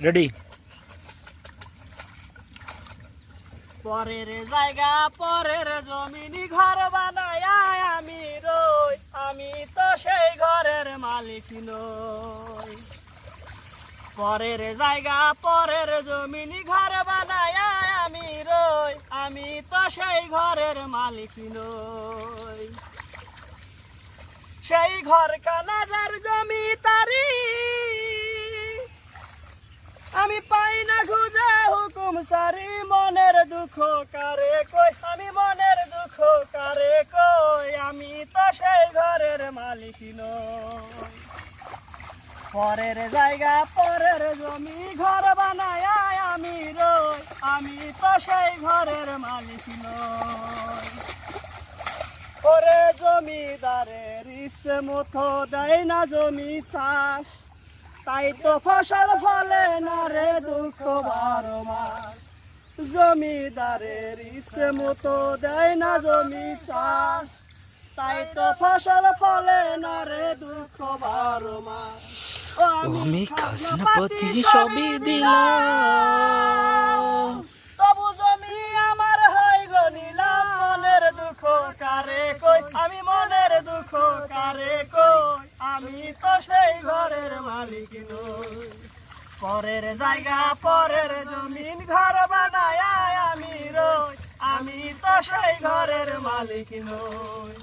Ready. পরের জায়গা পরের জমিনি ঘর বানায় আমি রই, আমি তো সেই ঘরের মালিক নই। পরের জায়গা পরের জমিনি ঘর বানায় আমি রই, আমি তো সেই ঘরের মালিক নই। সেই ঘর কানা যার জমি তারি, আমি পাই না খুঁজে হুকুম সারি। মনের দুঃখ কারে কই, আমি মনের দুঃখ কারে কই, আমি তো সেই ঘরের মালিক নই। পরের জায়গা পরের জমি ঘর বানায় আমি রই, আমি তো সেই ঘরের মালিক নই। ওরে জমিদারের ইচ্ছে মতো দেয় না জমি চাষ, তাই তো ফসল ফলে না রে দুঃখ 12 মাস। জমিদারের ইচ্ছে মতো দেয় না জমি চাষ, তাই তো ফসল ফলে না রে দুঃখ 12 মাস। ও আমি খাজনাপাতি সবই দিলাম, তবু জমি আমার হয় গনিলাম। মনের দুঃখ কারে কই, আমি মনের দুঃখ কারে কই, আমি তো সেই ঘরের মালিক নই। পরের জায়গা পরের জমিন ঘর বানায় আমি রই, আমি তো সেই ঘরের মালিক নই।